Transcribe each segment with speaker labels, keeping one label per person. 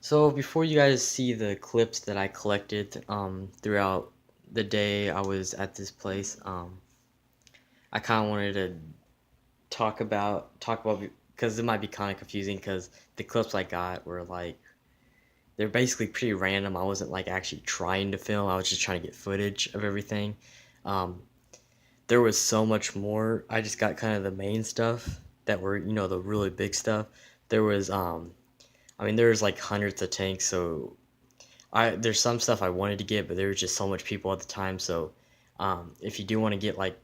Speaker 1: So before you guys see the clips that I collected throughout the day I was at this place, I kind of wanted to talk about because it might be kind of confusing because the clips I got were like they're basically pretty random. I wasn't like actually trying to film. I was just trying to get footage of everything. Um, there was so much more. I just got kind of the main stuff that were the really big stuff. There was I mean there was like hundreds of tanks, so there's some stuff I wanted to get, but there was just so much people at the time. So if you do want to get like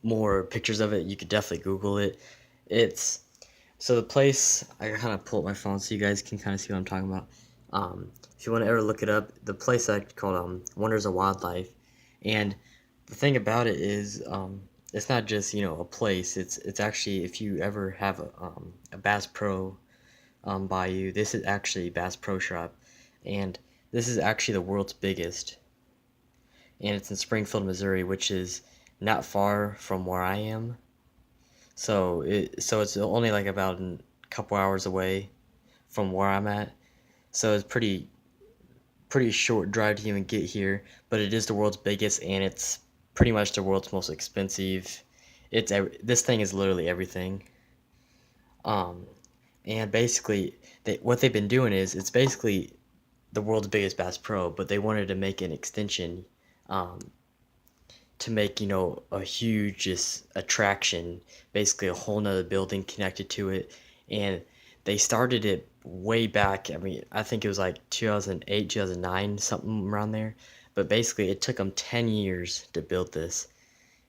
Speaker 1: more pictures of it, you could definitely Google it. It's so the place. I kind of pull up my phone so you guys can kind of see what I'm talking about. If you want to ever look it up, the place I called Wonders of Wildlife, and the thing about it is it's not just a place. It's actually if you ever have a Bass Pro by you, this is actually Bass Pro Shop, and this is actually the world's biggest, and it's in Springfield, Missouri, which is not far from where I am. So it's only like about a couple hours away from where I'm at. So it's pretty short drive to even get here, but it is the world's biggest, and it's pretty much the world's most expensive. This thing is literally everything. Um, and basically, what they've been doing is it's basically the world's biggest Bass Pro, but they wanted to make an extension um, to make a huge just attraction, basically a whole nother building connected to it, and they started it way back. I mean, I think it was like 2008, 2009, something around there. But basically, it took them 10 years to build this,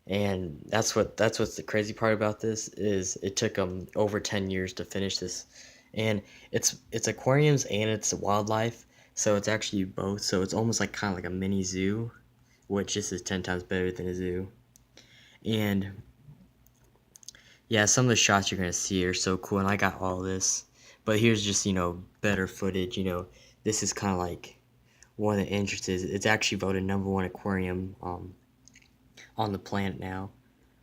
Speaker 1: and that's what's the crazy part about this is it took them over 10 years to finish this, and it's aquariums and it's wildlife, so it's actually both. So it's almost like kind of like a mini zoo, which just is 10 times better than a zoo. And yeah, some of the shots you're gonna see are so cool, and I got all this. But here's just better footage. This is kind of like one of the entrances. It's actually voted #1 aquarium on the planet now,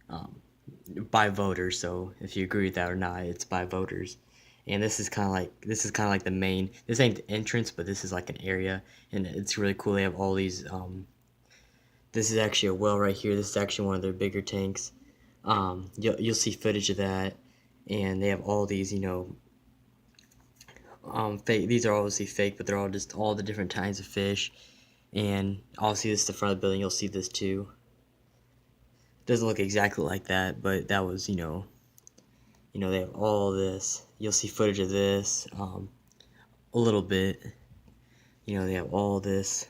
Speaker 1: um, by voters. So if you agree with that or not, it's by voters. And this is kind of like the main. This ain't the entrance, but this is like an area, and it's really cool. They have all these. This is actually a well right here. This is actually one of their bigger tanks. You'll see footage of that, and they have all these, fake. These are obviously fake, but they're all just all the different kinds of fish. And obviously, this is the front of the building. You'll see this too. Doesn't look exactly like that, but that was, they have all this. You'll see footage of this, a little bit. They have all this.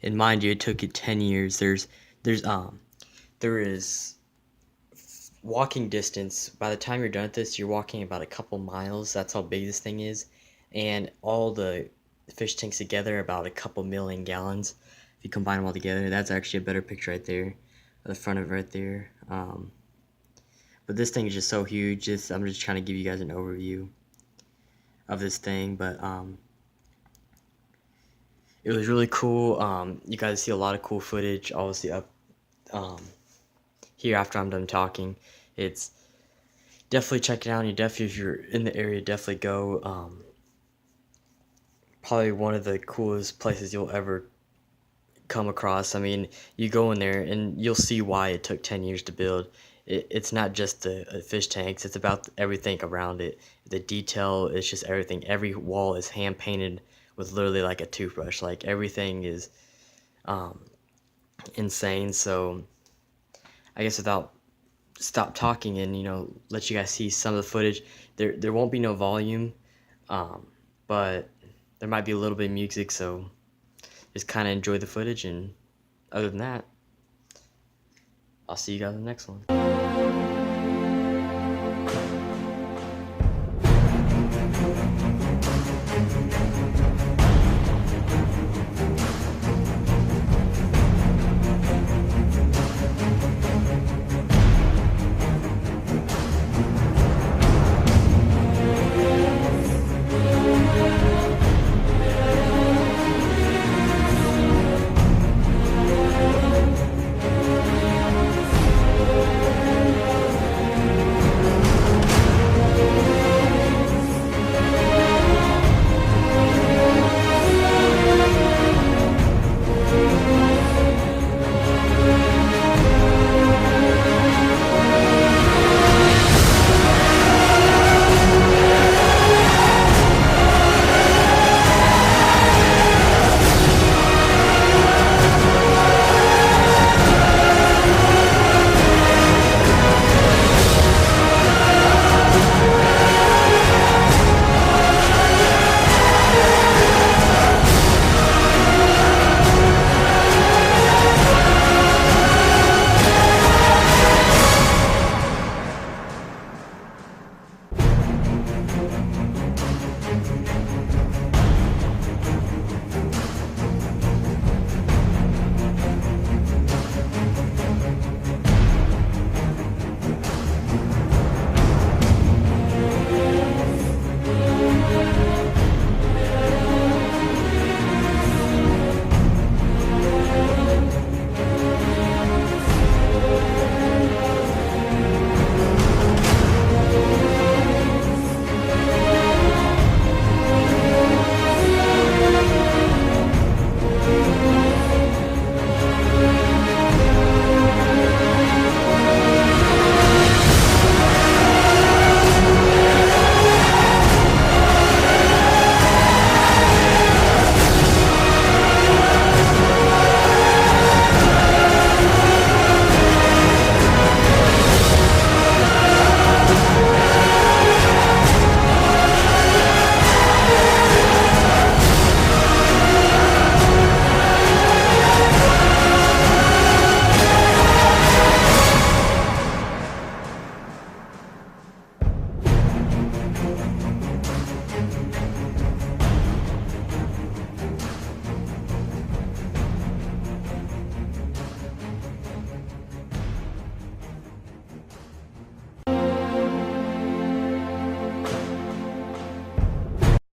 Speaker 1: And mind you, it took it 10 years. There is walking distance. By the time you're done with this, you're walking about a couple miles. That's how big this thing is. And all the fish tanks together, about a couple million gallons. If you combine them all together, that's actually a better picture right there. The front of it right there. But this thing is just so huge. I'm just trying to give you guys an overview of this thing. But it was really cool. You guys see a lot of cool footage. Obviously up um, here after I'm done talking. It's definitely check it out. And you definitely, if you're in the area, definitely go. Probably one of the coolest places you'll ever come across. I mean, you go in there and you'll see why it took 10 years to build. It's not just the fish tanks, it's about everything around it. The detail is just everything. Every wall is hand painted with literally like a toothbrush. Like everything is um, insane. So I guess without stop talking and let you guys see some of the footage. There won't be no volume, um, but there might be a little bit of music. So just kind of enjoy the footage, and other than that, I'll see you guys in the next one.